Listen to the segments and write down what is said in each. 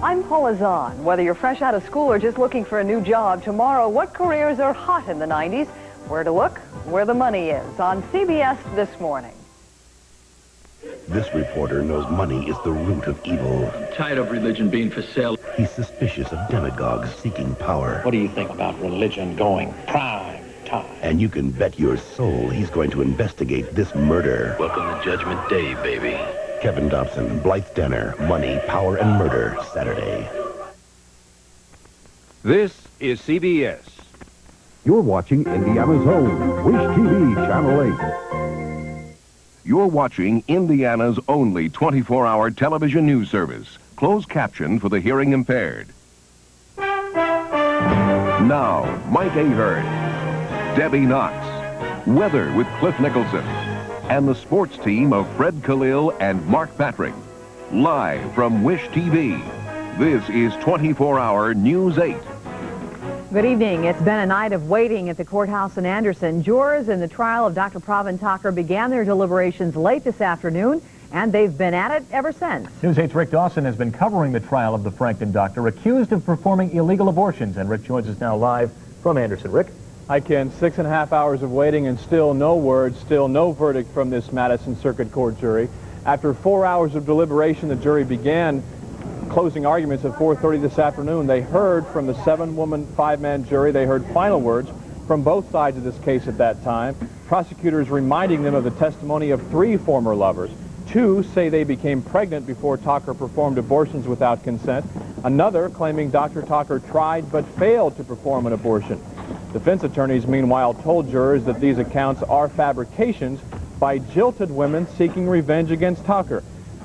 I'm Paula Zahn. Whether you're fresh out of school or just looking for a new job, tomorrow, what careers are hot in the 90s? Where to look? Where the money is. On CBS This Morning. This reporter knows money is the root of evil. I'm tired of religion being for sale. He's suspicious of demagogues seeking power. What do you think about religion going prime time? And you can bet your soul he's going to investigate this murder. Welcome to Judgment Day, baby. Kevin Dobson, Blythe Denner, Money, Power, and Murder, Saturday. This is CBS. You're watching Indiana's own Wish TV, Channel 8. You're watching Indiana's only 24-hour television news service, closed caption for the hearing impaired. Now, Mike Ahern, Debbie Knox, weather with Cliff Nicholson, and the sports team of Fred Kalil and Mark Patrick. Live from Wish TV, this is 24-hour News 8. Good evening. It's been a night of waiting at the courthouse in Anderson. Jurors in the trial of Dr. Pravin Tocker began their deliberations late this afternoon, and they've been at it ever since. News 8's Rick Dawson has been covering the trial of the Franklin doctor accused of performing illegal abortions, and Rick joins us now live from Anderson. Rick? Hi, Ken. 6.5 hours of waiting and still no word, still no verdict from this Madison Circuit Court jury. After 4 hours of deliberation, the jury began closing arguments at 4:30 this afternoon. They heard from the 7-woman, 5-man jury. They heard final words from both sides of this case at that time. Prosecutors reminding them of the testimony of 3 former lovers. 2 say they became pregnant before Tocker performed abortions without consent. Another claiming Dr. Tocker tried but failed to perform an abortion. Defense attorneys, meanwhile, told jurors that these accounts are fabrications by jilted women seeking revenge against Tocker.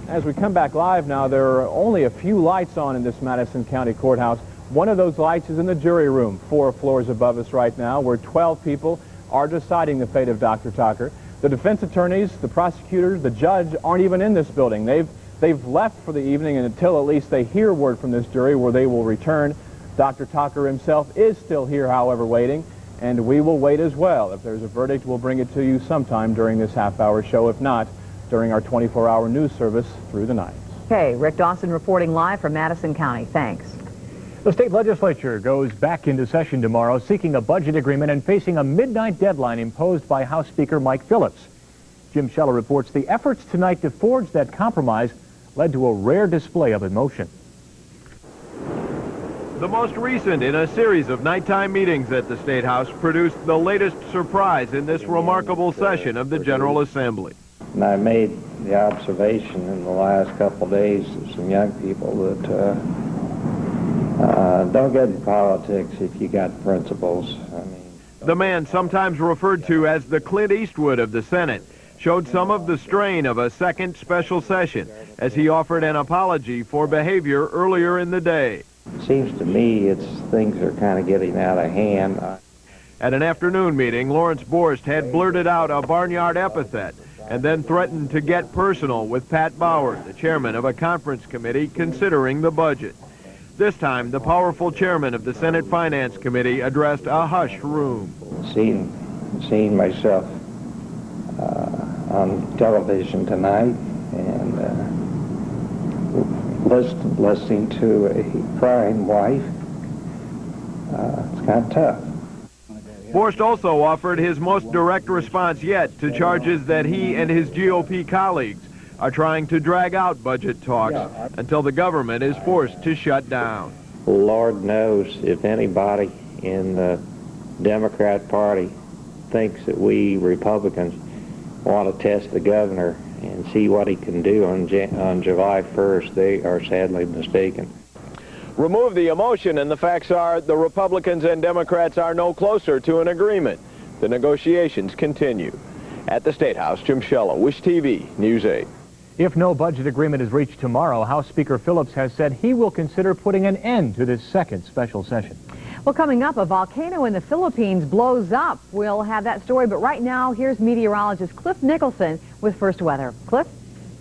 As we come back live now, there are only a few lights on in this Madison County Courthouse. One of those lights is in the jury room, 4 floors above us right now, where 12 people are deciding the fate of Dr. Tocker. The defense attorneys, the prosecutors, the judge aren't even in this building. They've left for the evening until at least they hear word from this jury where they will return. Dr. Tocker himself is still here, however, waiting, and we will wait as well. If there's a verdict, we'll bring it to you sometime during this half-hour show. If not, during our 24-hour news service through the night. Okay, Rick Dawson reporting live from Madison County. Thanks. The state legislature goes back into session tomorrow, seeking a budget agreement and facing a midnight deadline imposed by House Speaker Mike Phillips. Jim Scheller reports the efforts tonight to forge that compromise led to a rare display of emotion. The most recent in a series of nighttime meetings at the State House produced the latest surprise in this remarkable session of the General Assembly. And I made the observation in the last couple of days of some young people that don't get in politics if you got principles. The man, sometimes referred to as the Clint Eastwood of the Senate, showed some of the strain of a second special session as he offered an apology for behavior earlier in the day. It seems to me things are kind of getting out of hand. At an afternoon meeting, Lawrence Borst had blurted out a barnyard epithet and then threatened to get personal with Pat Bauer, the chairman of a conference committee considering the budget. This time, the powerful chairman of the Senate Finance Committee addressed a hushed room. Seeing myself on television tonight and listening to a crying wife, it's kind of tough. Borst also offered his most direct response yet to charges that he and his GOP colleagues are trying to drag out budget talks until the government is forced to shut down. Lord knows if anybody in the Democrat Party thinks that we Republicans want to test the governor and see what he can do on July 1st, they are sadly mistaken. Remove the emotion, and the facts are the Republicans and Democrats are no closer to an agreement. The negotiations continue. At the State House, Jim Scheller, Wish TV, News 8. If no budget agreement is reached tomorrow, House Speaker Phillips has said he will consider putting an end to this second special session. Well, coming up, a volcano in the Philippines blows up. We'll have that story, but right now, here's meteorologist Cliff Nicholson with first weather. Cliff?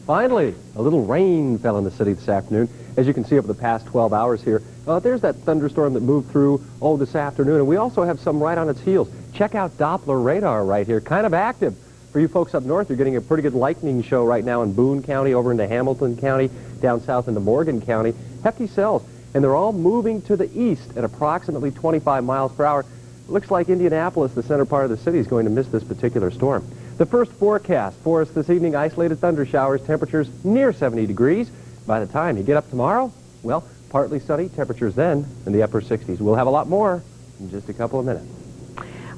Finally, a little rain fell in the city this afternoon. As you can see over the past 12 hours here, there's that thunderstorm that moved through this afternoon, and we also have some right on its heels. Check out Doppler radar right here, kind of active. For you folks up north, you're getting a pretty good lightning show right now in Boone County, over into Hamilton County, down south into Morgan County. Hefty cells, and they're all moving to the east at approximately 25 miles per hour. Looks like Indianapolis, the center part of the city, is going to miss this particular storm. The first forecast for us this evening, isolated thunder showers, temperatures near 70 degrees. By the time you get up tomorrow, well, partly sunny, temperatures then in the upper 60s. We'll have a lot more in just a couple of minutes.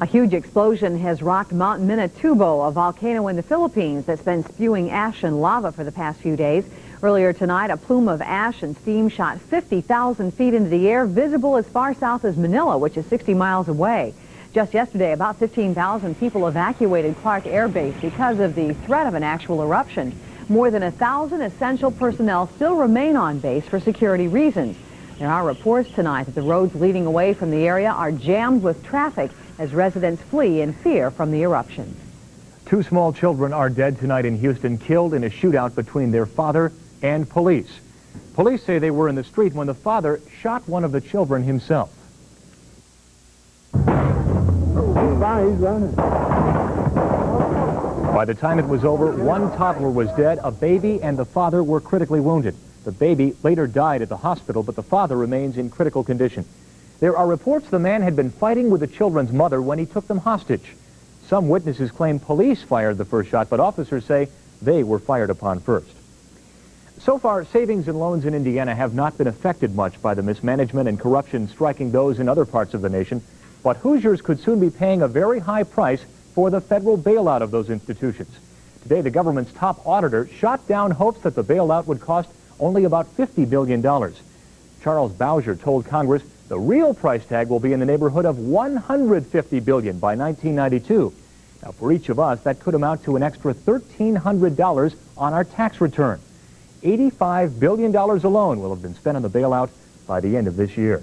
A huge explosion has rocked Mount Minatubo, a volcano in the Philippines that's been spewing ash and lava for the past few days. Earlier tonight, a plume of ash and steam shot 50,000 feet into the air, visible as far south as Manila, which is 60 miles away. Just yesterday, about 15,000 people evacuated Clark Air Base because of the threat of an actual eruption. More than 1,000 essential personnel still remain on base for security reasons. There are reports tonight that the roads leading away from the area are jammed with traffic as residents flee in fear from the eruption. 2 small children are dead tonight in Houston, killed in a shootout between their father and police. Police say they were in the street when the father shot one of the children himself. By the time it was over, 1 toddler was dead, a baby and the father were critically wounded. The baby later died at the hospital, but the father remains in critical condition. There are reports the man had been fighting with the children's mother when he took them hostage. Some witnesses claim police fired the first shot, but officers say they were fired upon first. So far, savings and loans in Indiana have not been affected much by the mismanagement and corruption striking those in other parts of the nation, but Hoosiers could soon be paying a very high price for the federal bailout of those institutions. Today, the government's top auditor shot down hopes that the bailout would cost only about $50 billion. Charles Bowser told Congress the real price tag will be in the neighborhood of $150 billion by 1992. Now, for each of us, that could amount to an extra $1,300 on our tax return. $85 billion alone will have been spent on the bailout by the end of this year.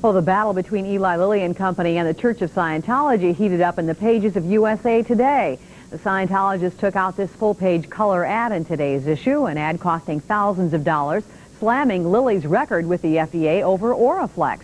Well, the battle between Eli Lilly and Company and the Church of Scientology heated up in the pages of USA Today. The Scientologists took out this full-page color ad in today's issue, an ad costing thousands of dollars, slamming Lilly's record with the FDA over Oraflex.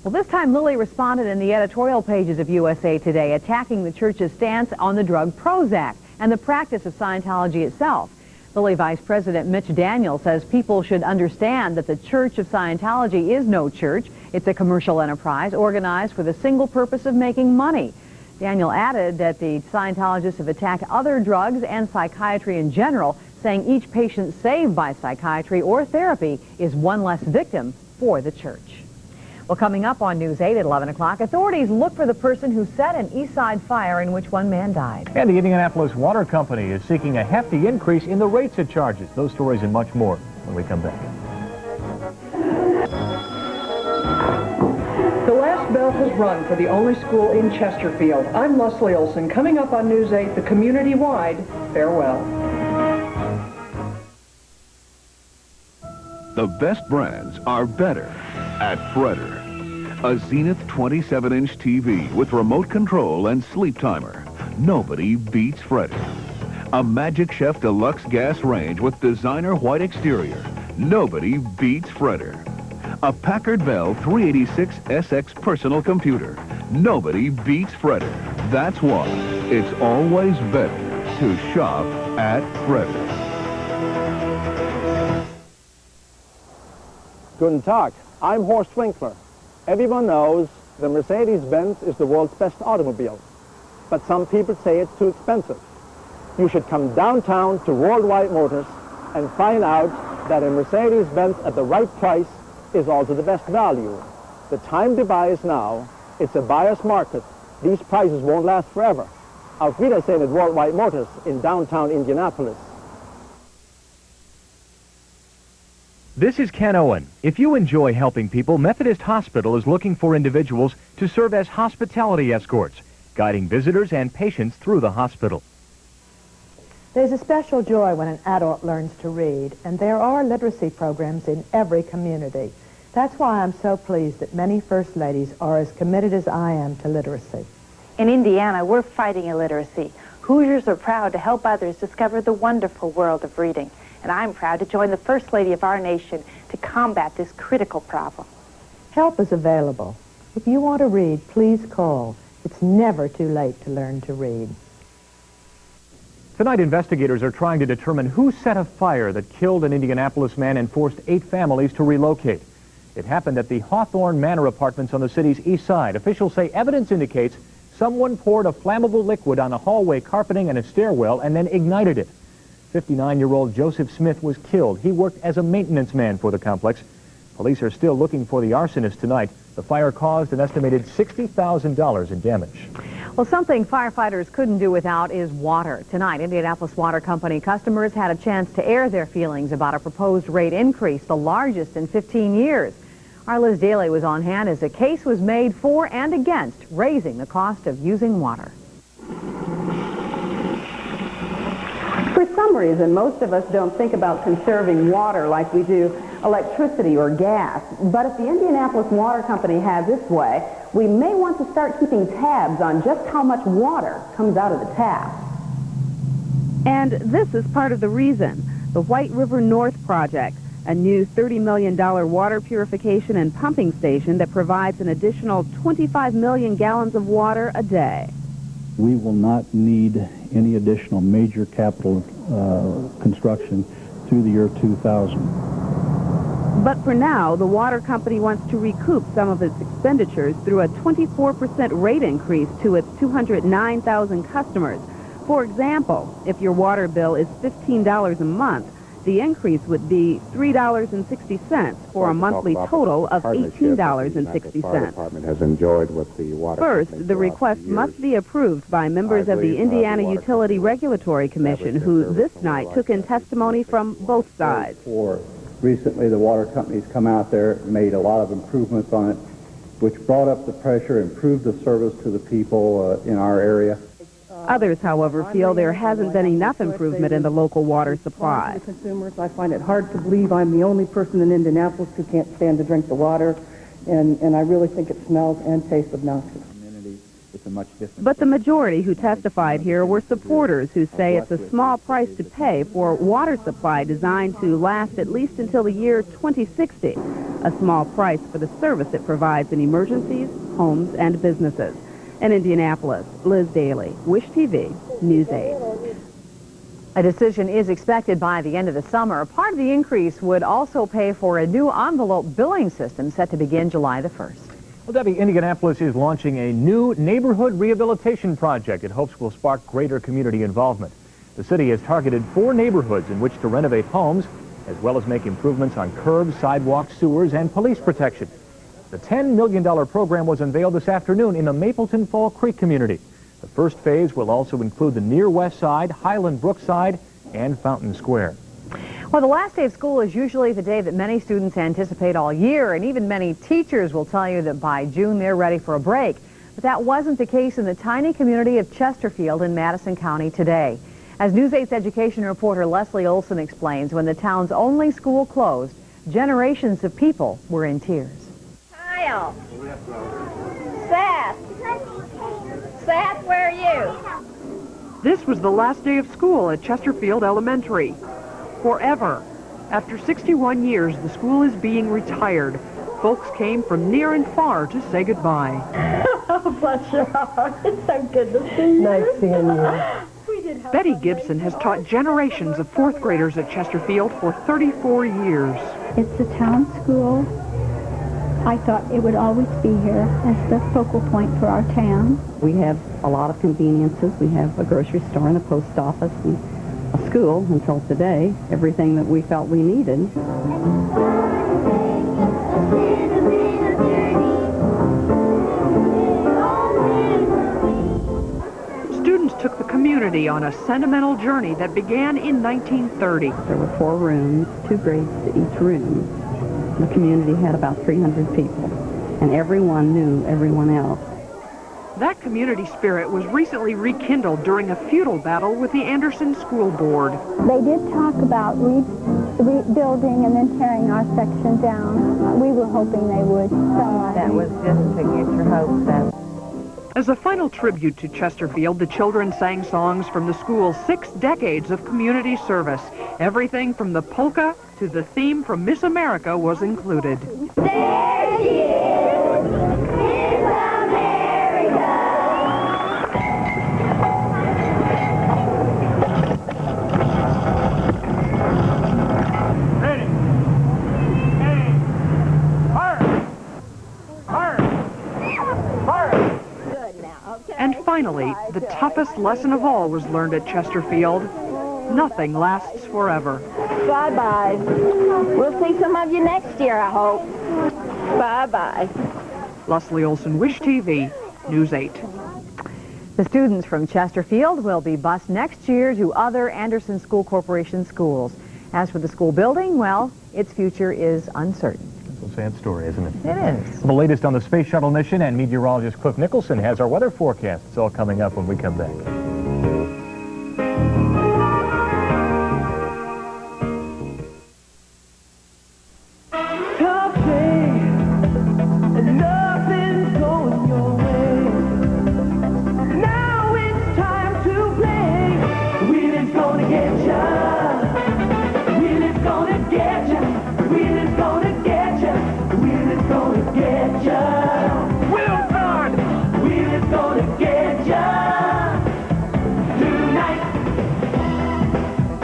Well, this time Lilly responded in the editorial pages of USA Today, attacking the church's stance on the drug Prozac and the practice of Scientology itself. Lilly Vice President Mitch Daniel says people should understand that the Church of Scientology is no church. It's a commercial enterprise organized for the single purpose of making money. Daniel added that the Scientologists have attacked other drugs and psychiatry in general, saying each patient saved by psychiatry or therapy is one less victim for the church. Well, coming up on News 8 at 11 o'clock, authorities look for the person who set an East Side fire in which one man died. And the Indianapolis Water Company is seeking a hefty increase in the rates it charges. Those stories and much more when we come back. The last bell has rung for the only school in Chesterfield. I'm Leslie Olson. Coming up on News 8, the community-wide farewell. The best brands are better at Fredder. A Zenith 27-inch TV with remote control and sleep timer. Nobody beats Fredder. A Magic Chef Deluxe gas range with designer white exterior. Nobody beats Fredder. A Packard Bell 386SX personal computer. Nobody beats Fredder. That's why it's always better to shop at Fredder. Guten Tag, I'm Horst Winkler. Everyone knows the Mercedes-Benz is the world's best automobile, but some people say it's too expensive. You should come downtown to Worldwide Motors and find out that a Mercedes-Benz at the right price is also the best value. The time to buy is now. It's a buyer's market. These prices won't last forever. Auf Wiedersehen at Worldwide Motors in downtown Indianapolis. This is Ken Owen. If you enjoy helping people, Methodist Hospital is looking for individuals to serve as hospitality escorts, guiding visitors and patients through the hospital. There's a special joy when an adult learns to read, and there are literacy programs in every community. That's why I'm so pleased that many First Ladies are as committed as I am to literacy. In Indiana, we're fighting illiteracy. Hoosiers are proud to help others discover the wonderful world of reading. And I'm proud to join the First Lady of our nation to combat this critical problem. Help is available. If you want to read, please call. It's never too late to learn to read. Tonight, investigators are trying to determine who set a fire that killed an Indianapolis man and forced 8 families to relocate. It happened at the Hawthorne Manor apartments on the city's east side. Officials say evidence indicates someone poured a flammable liquid on a hallway carpeting and a stairwell and then ignited it. 59-year-old Joseph Smith was killed. He worked as a maintenance man for the complex. Police are still looking for the arsonist tonight. The fire caused an estimated $60,000 in damage. Well, something firefighters couldn't do without is water. Tonight, Indianapolis Water Company customers had a chance to air their feelings about a proposed rate increase, the largest in 15 years. Our Liz Daly was on hand as a case was made for and against raising the cost of using water. For some reason, most of us don't think about conserving water like we do electricity or gas. But if the Indianapolis Water Company has its way, we may want to start keeping tabs on just how much water comes out of the tap. And this is part of the reason. The White River North Project, a new $30 million water purification and pumping station that provides an additional 25 million gallons of water a day. We will not need any additional major capital construction through the year 2000. But for now, the water company wants to recoup some of its expenditures through a 24% rate increase to its 209,000 customers. For example, if your water bill is $15 a month, the increase would be $3.60 for a monthly total of $18.60. Has enjoyed with the water. First, the request must be approved by members of the Indiana Utility Regulatory Commission, who this night took in testimony from both sides. Recently, the water company's come out there, made a lot of improvements on it, which brought up the pressure, improved the service to the people in our area. Others, however, feel there hasn't been enough improvement in the local water supply. Consumers, I find it hard to believe I'm the only person in Indianapolis who can't stand to drink the water, and I really think it smells and tastes obnoxious. But the majority who testified here were supporters who say it's a small price to pay for water supply designed to last at least until the year 2060, a small price for the service it provides in emergencies, homes, and businesses. In Indianapolis, Liz Daly, Wish TV, News 8. A decision is expected by the end of the summer. Part of the increase would also pay for a new envelope billing system set to begin July the 1st. Well, Debbie, Indianapolis is launching a new neighborhood rehabilitation project it hopes will spark greater community involvement. The city has targeted 4 neighborhoods in which to renovate homes, as well as make improvements on curbs, sidewalks, sewers, and police protection. The $10 million program was unveiled this afternoon in the Mapleton Fall Creek community. The first phase will also include the Near West Side, Highland Brookside, and Fountain Square. Well, the last day of school is usually the day that many students anticipate all year, and even many teachers will tell you that by June they're ready for a break. But that wasn't the case in the tiny community of Chesterfield in Madison County today. As News 8's education reporter Leslie Olson explains, when the town's only school closed, generations of people were in tears. Kyle! Seth! Seth, where are you? This was the last day of school at Chesterfield Elementary. Forever. After 61 years, the school is being retired. Folks came from near and far to say goodbye. Oh, bless your heart. It's so good to see you. Nice seeing you. Betty Gibson has taught generations of 4th graders at Chesterfield for 34 years. It's a town school. I thought it would always be here as the focal point for our town. We have a lot of conveniences. We have a grocery store and a post office and a school until today, everything that we felt we needed. Students took the community on a sentimental journey that began in 1930. There were 4 rooms, 2 grades to each room. The community had about 300 people, and everyone knew everyone else. That community spirit was recently rekindled during a feudal battle with the Anderson School Board. They did talk about rebuilding and then tearing our section down. We were hoping they would. That was just to get your hopes up. As a final tribute to Chesterfield, the children sang songs from the school's 6 decades of community service. Everything from the polka to the theme from Miss America was included. There she is, Miss America. Finally, the toughest lesson of all was learned at Chesterfield. Nothing lasts forever. Bye-bye. We'll see some of you next year, I hope. Bye-bye. Leslie Olson, Wish TV, News 8. The students from Chesterfield will be bused next year to other Anderson School Corporation schools. As for the school building, well, its future is uncertain. It's a sad story, isn't it? It is. The latest on the space shuttle mission, and meteorologist Cliff Nicholson has our weather forecast. It's all coming up when we come back.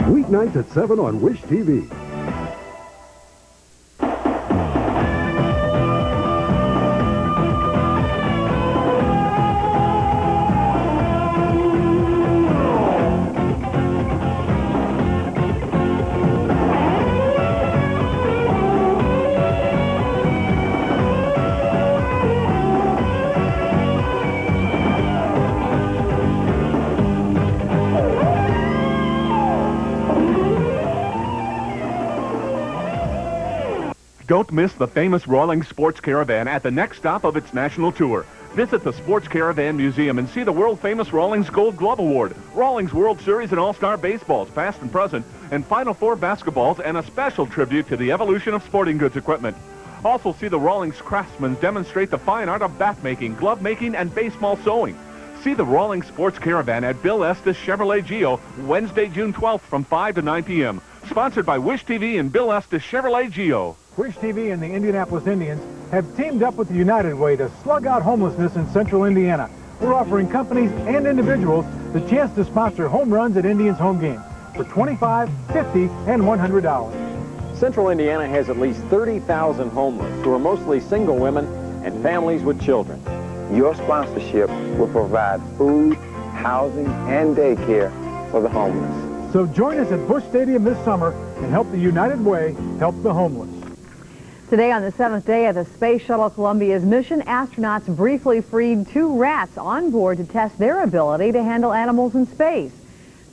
Weeknights at 7 on Wish TV. Don't miss the famous Rawlings Sports Caravan at the next stop of its national tour. Visit the Sports Caravan Museum and see the world-famous Rawlings Gold Glove Award, Rawlings World Series and All-Star Baseballs, past and present, and Final Four basketballs, and a special tribute to the evolution of sporting goods equipment. Also see the Rawlings craftsmen demonstrate the fine art of bat making, glove making, and baseball sewing. See the Rawlings Sports Caravan at Bill Estes Chevrolet Geo, Wednesday, June 12th from 5 to 9 p.m. Sponsored by Wish TV and Bill Estes Chevrolet Geo. Wish TV and the Indianapolis Indians have teamed up with the United Way to slug out homelessness in central Indiana. We're offering companies and individuals the chance to sponsor home runs at Indians home games for $25, $50, and $100. Central Indiana has at least 30,000 homeless who are mostly single women and families with children. Your sponsorship will provide food, housing, and daycare for the homeless. So join us at Busch Stadium this summer and help the United Way help the homeless. Today, on the 7th day of the Space Shuttle Columbia's mission, astronauts briefly freed 2 rats on board to test their ability to handle animals in space.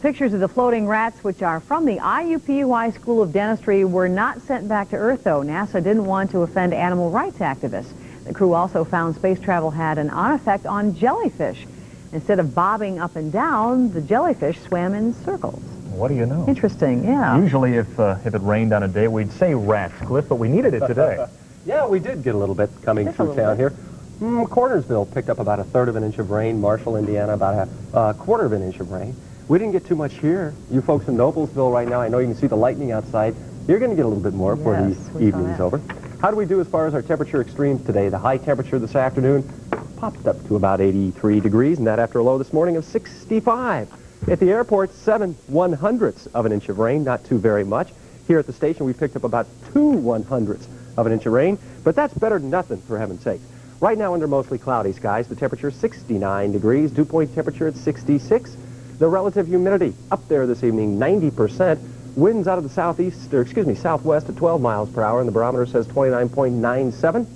Pictures of the floating rats, which are from the IUPUI School of Dentistry, were not sent back to Earth, though. NASA didn't want to offend animal rights activists. The crew also found space travel had an effect on jellyfish. Instead of bobbing up and down, the jellyfish swam in circles. What do you know? Interesting, yeah. Usually if it rained on a day, we'd say rats, Cliff, but we needed it today. Yeah, we did get a little bit coming through town here. Cornersville picked up about 1/3 of an inch of rain. Marshall, Indiana, about a 1/4 of an inch of rain. We didn't get too much here. You folks in Noblesville right now, I know you can see the lightning outside. You're going to get a little bit more before the evening's over. How do we do as far as our temperature extremes today? The high temperature this afternoon popped up to about 83 degrees, and that after a low this morning of 65. At the airport, 7/100ths of an inch of rain, not too very much. Here at the station, we picked up about 2/100ths of an inch of rain, but that's better than nothing, for heaven's sake. Right now, under mostly cloudy skies, the temperature is 69 degrees, dew point temperature at 66. The relative humidity up there this evening, 90%. Winds out of the southwest at 12 miles per hour, and the barometer says 29.97,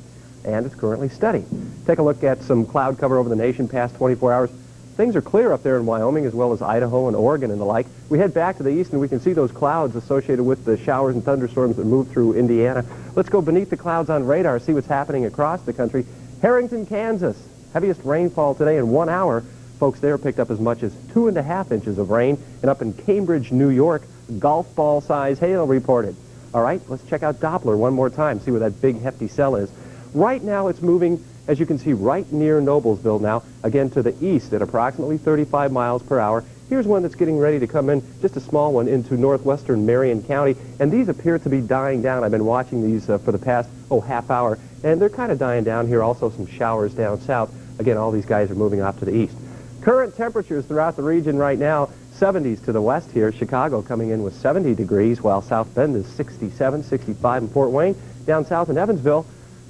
and it's currently steady. Take a look at some cloud cover over the nation past 24 hours. Things are clear up there in Wyoming as well as Idaho and Oregon and the like. We head back to the east and we can see those clouds associated with the showers and thunderstorms that move through Indiana. Let's go beneath the clouds on radar, see what's happening across the country. Harrington, Kansas, heaviest rainfall today in 1 hour. Folks there picked up as much as 2.5 inches of rain. And up in Cambridge, New York, golf ball size hail reported. All right, let's check out Doppler one more time, see where that big hefty cell is. Right now it's moving, as you can see, right near Noblesville now, again to the east at approximately 35 miles per hour. Here's one that's getting ready to come in, just a small one, into northwestern Marion County, and these appear to be dying down. I've been watching these for the past, half hour, and they're kind of dying down here. Also some showers down south. Again, all these guys are moving off to the east. Current temperatures throughout the region right now, 70s to the west here. Chicago coming in with 70 degrees, while South Bend is 67, 65 in Fort Wayne. Down south in Evansville,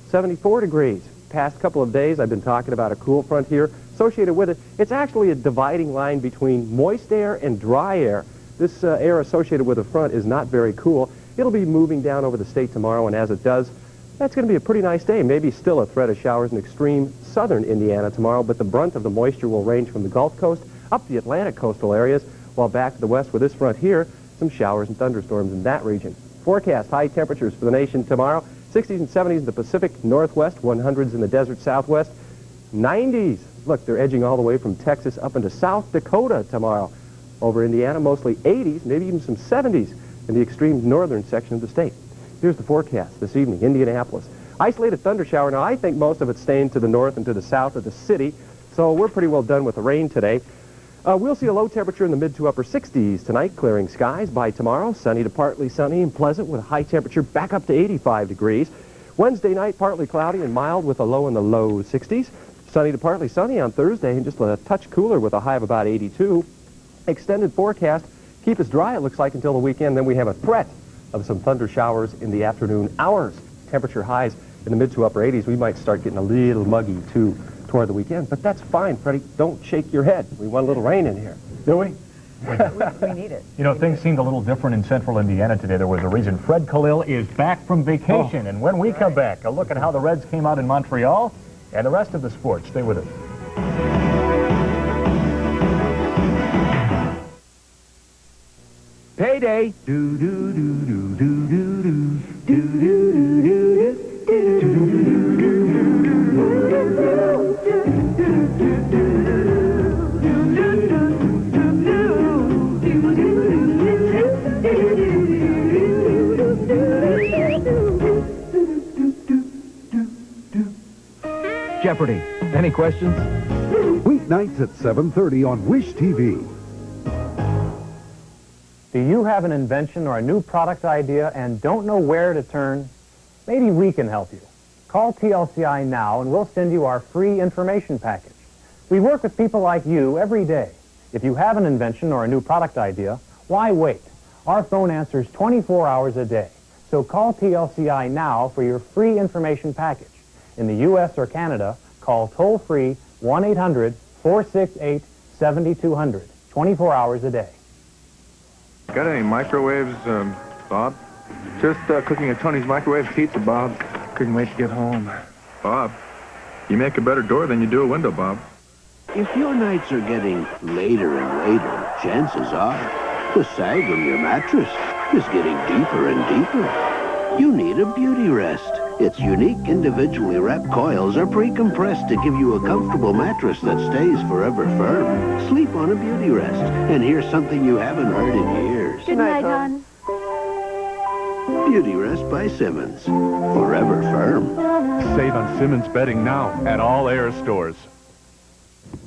74 degrees. Past couple of days, I've been talking about a cool front here. associated with it, it's actually a dividing line between moist air and dry air. This air associated with the front is not very cool. It'll be moving down over the state tomorrow, and as it does, that's going to be a pretty nice day. Maybe still a threat of showers in extreme southern Indiana tomorrow, but the brunt of the moisture will range from the Gulf Coast up the Atlantic coastal areas, while back to the west with this front here, some showers and thunderstorms in that region. Forecast high temperatures for the nation tomorrow, 60s and 70s in the Pacific Northwest, 100s in the desert Southwest, 90s. Look, they're edging all the way from Texas up into South Dakota tomorrow. Over Indiana, mostly 80s, maybe even some 70s in the extreme northern section of the state. Here's the forecast this evening, Indianapolis. Isolated thunder shower. Now, I think most of it's staying to the north and to the south of the city, so we're pretty well done with the rain today. We'll see a low temperature in the mid to upper 60s tonight, clearing skies. By tomorrow, sunny to partly sunny and pleasant with a high temperature back up to 85 degrees. Wednesday night, partly cloudy and mild with a low in the low 60s. Sunny to partly sunny on Thursday and just a touch cooler with a high of about 82. Extended forecast, keep us dry, it looks like, until the weekend. Then we have a threat of some thunder showers in the afternoon hours. Temperature highs in the mid to upper 80s. We might start getting a little muggy, too, toward the weekend. But that's fine, Freddie. Don't shake your head. We want a little rain in here. Do we? We need it. You know, things seemed a little different in central Indiana today. There was a reason. Fred Kalil is back from vacation. And when we come back, a look at how the Reds came out in Montreal and the rest of the sports. Stay with us. Payday. Do do do do do do do do do do Jeopardy. Any questions? Weeknights at 7:30 on Wish TV. Do you have an invention or a new product idea and don't know where to turn? Maybe we can help you. Call TLCI now and we'll send you our free information package. We work with people like you every day. If you have an invention or a new product idea, why wait? Our phone answers 24 hours a day. So call TLCI now for your free information package. In the U.S. or Canada, call toll-free 1-800-468-7200, 24 hours a day. Got any microwaves, Bob? Just cooking at Tony's Microwave Pizza, Bob. Couldn't wait to get home. Bob, you make a better door than you do a window, Bob. If your nights are getting later and later, chances are the sag on your mattress is getting deeper and deeper. You need a beauty rest. Its unique individually wrapped coils are pre-compressed to give you a comfortable mattress that stays forever firm. Sleep on a beauty rest. And here's something you haven't heard in years. Good night, hon. Beauty Rest by Simmons. Forever firm. Save on Simmons bedding now at all Air stores.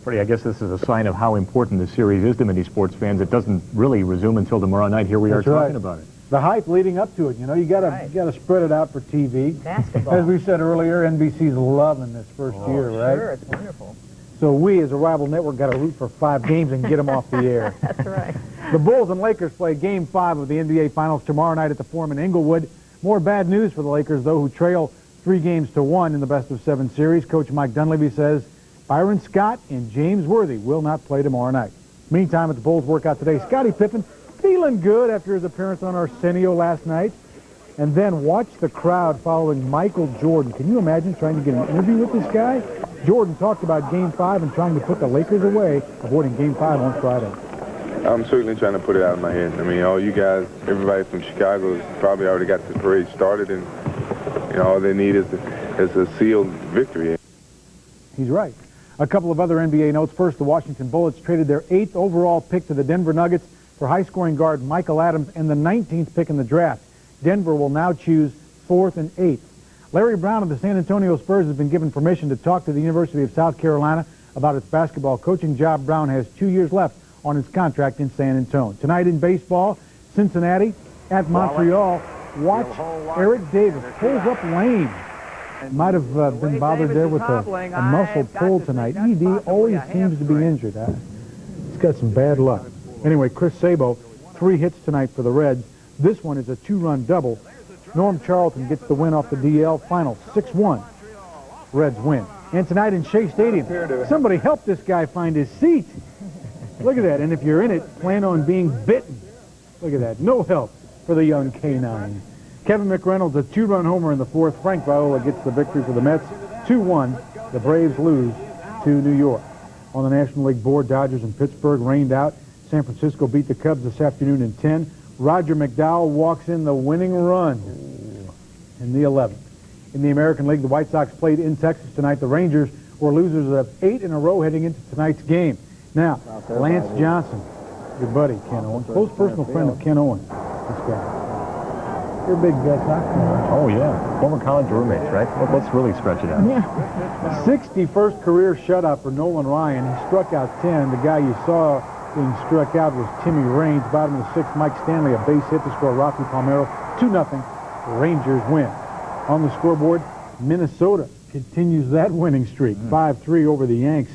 Freddie, I guess this is a sign of how important this series is to many sports fans. It doesn't really resume until tomorrow night. Here we are talking about it. The hype leading up to it, you know, you gotta spread it out for TV. Basketball. As we said earlier, NBC's loving this first year, right? Sure, it's wonderful. So we, as a rival network, got to root for 5 games and get them off the air. That's right. The Bulls and Lakers play Game 5 of the NBA Finals tomorrow night at the Forum in Inglewood. More bad news for the Lakers, though, who trail 3-1 in the best-of-7 series. Coach Mike Dunleavy says Byron Scott and James Worthy will not play tomorrow night. Meantime, at the Bulls workout today, Scottie Pippen feeling good after his appearance on Arsenio last night. And then watch the crowd following Michael Jordan. Can you imagine trying to get an interview with this guy? Jordan talked about Game 5 and trying to put the Lakers away, avoiding Game 5 on Friday. I'm certainly trying to put it out of my head. I mean, all you guys, everybody from Chicago has probably already got the parade started, and you know, all they need is a sealed victory. He's right. A couple of other NBA notes. First, the Washington Bullets traded their 8th overall pick to the Denver Nuggets for high-scoring guard Michael Adams and the 19th pick in the draft. Denver will now choose 4th and 8th. Larry Brown of the San Antonio Spurs has been given permission to talk to the University of South Carolina about its basketball coaching job. Brown has 2 years left on his contract in San Antonio. Tonight in baseball, Cincinnati at Montreal. Watch Eric Davis pulls up lame. Might have been bothered there with a muscle pull tonight. ED always seems to be injured. He's got some bad luck. Anyway, Chris Sabo, 3 hits tonight for the Reds. This one is a 2-run double. Norm Charlton gets the win off the DL. Final 6-1. Reds win. And tonight in Shea Stadium, somebody help this guy find his seat. Look at that. And if you're in it, plan on being bitten. Look at that. No help for the young K9. Kevin McReynolds, a 2-run homer in the fourth. Frank Viola gets the victory for the Mets. 2-1. The Braves lose to New York. On the National League board, Dodgers and Pittsburgh rained out. San Francisco beat the Cubs this afternoon in 10. Roger McDowell walks in the winning run in the 11th. In the American League, the White Sox played in Texas tonight. The Rangers were losers of 8 in a row heading into tonight's game. Now, Lance Johnson, your buddy, Ken Owen, close personal friend of Ken Owen, this guy. You're a big Sox fan. Oh, yeah. Former college roommates, right? Let's really stretch it out. Yeah. 61st career shutout for Nolan Ryan. He struck out 10. The guy you saw being struck out was Timmy Raines. Bottom of the 6th, Mike Stanley, a base hit to score Rafi Palmeiro. 2-0. Rangers win. On the scoreboard, Minnesota continues that winning streak. 5-3 over the Yanks.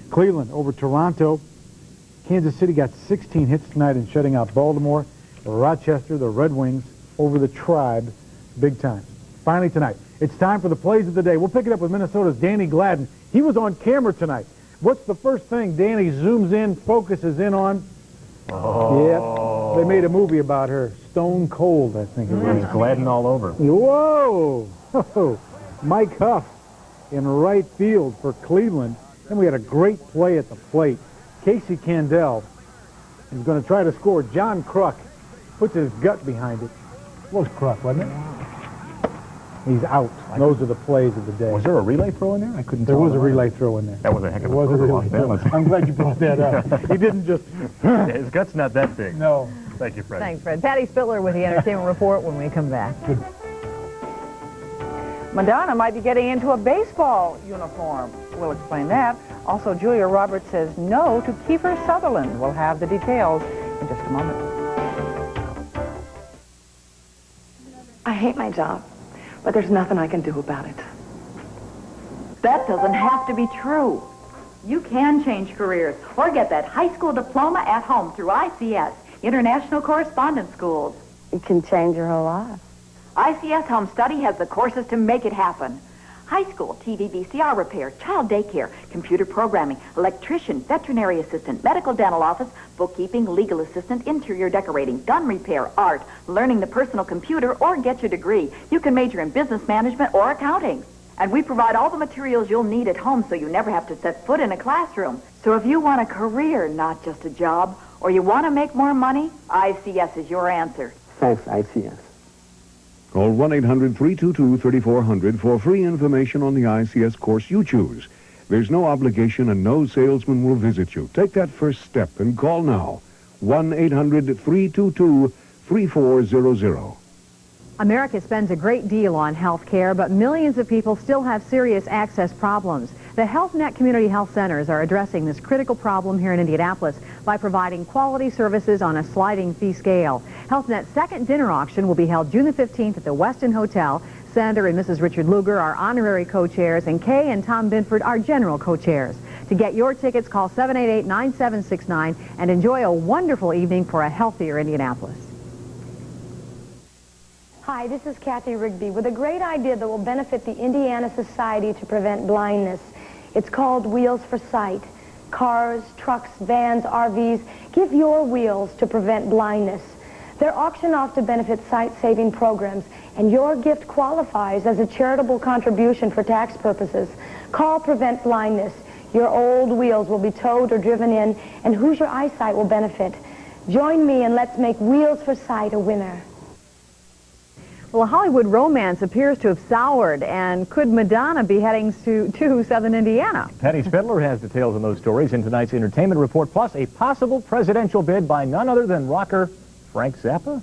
Cleveland over Toronto. Kansas City got 16 hits tonight in shutting out Baltimore. Rochester, the Red Wings, over the Tribe. Big time. Finally tonight, it's time for the plays of the day. We'll pick it up with Minnesota's Danny Gladden. He was on camera tonight. What's the first thing Danny zooms in, focuses in on? Oh. Yep. They made a movie about her. Stone Cold, I think it was. Gladden all over. Whoa! Mike Huff in right field for Cleveland. And we had a great play at the plate. Casey Candell is going to try to score. John Kruk puts his gut behind it. Was Kruk, wasn't it? He's out. Those are the plays of the day. Was there a relay throw in there? I couldn't tell. There was a relay throw in there. That was a heck of a throw. I'm glad you brought that up. He didn't just... His gut's not that big. No. Thank you, Fred. Thanks, Fred. Patty Spittler with the Entertainment Report when we come back. Madonna might be getting into a baseball uniform. We'll explain that. Also, Julia Roberts says no to Kiefer Sutherland. We'll have the details in just a moment. I hate my job, but there's nothing I can do about it. That doesn't have to be true. You can change careers or get that high school diploma at home through ICS, International Correspondence Schools. It can change your whole life. ICS Home Study has the courses to make it happen. High school, TV, VCR repair, child daycare, computer programming, electrician, veterinary assistant, medical dental office, bookkeeping, legal assistant, interior decorating, gun repair, art, learning the personal computer, or get your degree. You can major in business management or accounting. And we provide all the materials you'll need at home so you never have to set foot in a classroom. So if you want a career, not just a job, or you want to make more money, ICS is your answer. Thanks, ICS. Call 1-800-322-3400 for free information on the ICS course you choose. There's no obligation and no salesman will visit you. Take that first step and call now. 1-800-322-3400. America spends a great deal on health care, but millions of people still have serious access problems. The HealthNet Community Health Centers are addressing this critical problem here in Indianapolis by providing quality services on a sliding fee scale. HealthNet's second dinner auction will be held June the 15th at the Westin Hotel. Senator and Mrs. Richard Lugar are honorary co-chairs, and Kay and Tom Binford are general co-chairs. To get your tickets, call 788-9769 and enjoy a wonderful evening for a healthier Indianapolis. Hi, this is Kathy Rigby with a great idea that will benefit the Indiana Society to Prevent Blindness. It's called Wheels for Sight. Cars, trucks, vans, RVs, give your wheels to prevent blindness. They're auctioned off to benefit sight-saving programs, and your gift qualifies as a charitable contribution for tax purposes. Call Prevent Blindness. Your old wheels will be towed or driven in, and Hoosier Eyesight will benefit. Join me and let's make Wheels for Sight a winner. Well, a Hollywood romance appears to have soured, and could Madonna be heading to Southern Indiana? Patty Spittler has details on those stories in tonight's Entertainment Report, plus a possible presidential bid by none other than rocker Frank Zappa.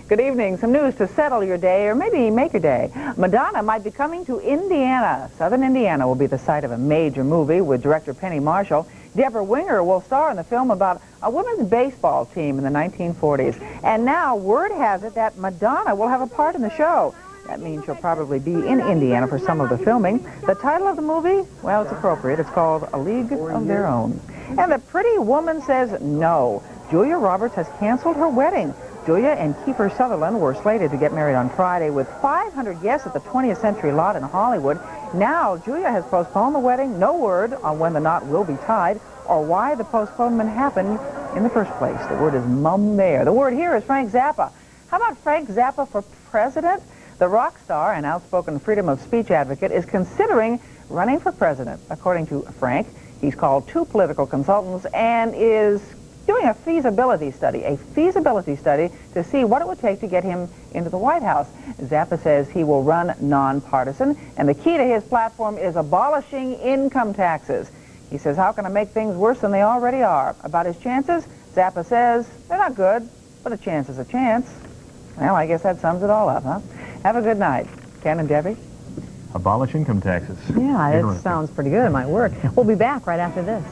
Good evening. Some news to settle your day, or maybe make your day. Madonna might be coming to Indiana. Southern Indiana will be the site of a major movie with director Penny Marshall. Deborah Winger will star in the film about a women's baseball team in the 1940s. And now word has it that Madonna will have a part in the show. That means she'll probably be in Indiana for some of the filming. The title of the movie, well, it's appropriate. It's called A League of Their Own. And the pretty woman says no. Julia Roberts has canceled her wedding. Julia and Kiefer Sutherland were slated to get married on Friday with 500 guests at the 20th Century Lot in Hollywood. Now, Julia has postponed the wedding. No word on when the knot will be tied or why the postponement happened in the first place. The word is mum there. The word here is Frank Zappa. How about Frank Zappa for president? The rock star and outspoken freedom of speech advocate is considering running for president. According to Frank, he's called 2 political consultants and is doing a feasibility study to see what it would take to get him into the White House. Zappa says he will run nonpartisan, and the key to his platform is abolishing income taxes. He says, how can I make things worse than they already are? About his chances, Zappa says, they're not good, but a chance is a chance. Well, I guess that sums it all up, huh? Have a good night. Ken and Debbie. Abolish income taxes. Yeah, it sounds pretty good. It might work. We'll be back right after this.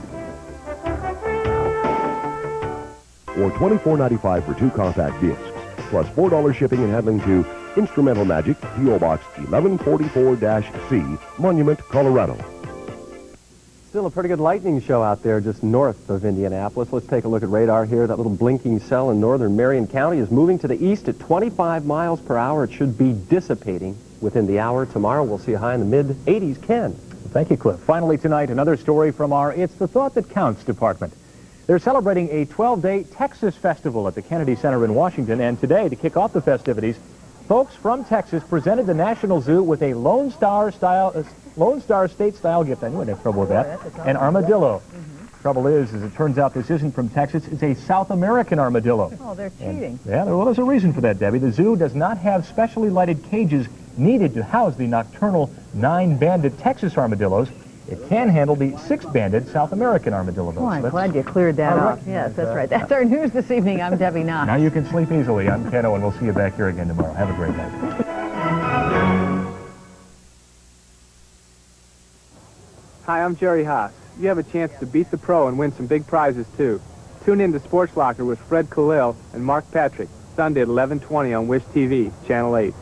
Or $24.95 for 2 compact discs, plus $4 shipping and handling to Instrumental Magic, P.O. Box 1144-C, Monument, Colorado. Still a pretty good lightning show out there just north of Indianapolis. Let's take a look at radar here. That little blinking cell in northern Marion County is moving to the east at 25 miles per hour. It should be dissipating within the hour. Tomorrow we'll see a high in the mid-80s. Ken. Thank you, Cliff. Finally tonight, another story from our It's the Thought That Counts department. They're celebrating a 12-day Texas festival at the Kennedy Center in Washington, and today, to kick off the festivities, folks from Texas presented the National Zoo with a Lone Star state-style gift. I knew I'd have trouble with that. An armadillo. Trouble is, as it turns out, this isn't from Texas. It's a South American armadillo. Oh, they're cheating. Yeah, well, there's a reason for that, Debbie. The zoo does not have specially lighted cages needed to house the nocturnal 9-banded Texas armadillos. It can handle the 6-banded South American armadillo. Oh, I'm glad you cleared that up. Yes, that's right. That's our news this evening. I'm Debbie Knox. Now you can sleep easily. I'm Ken Owen. We'll see you back here again tomorrow. Have a great night. Hi, I'm Jerry Haas. You have a chance to beat the pro and win some big prizes, too. Tune in to Sports Locker with Fred Kalil and Mark Patrick, Sunday at 11:20 on Wish TV, Channel 8.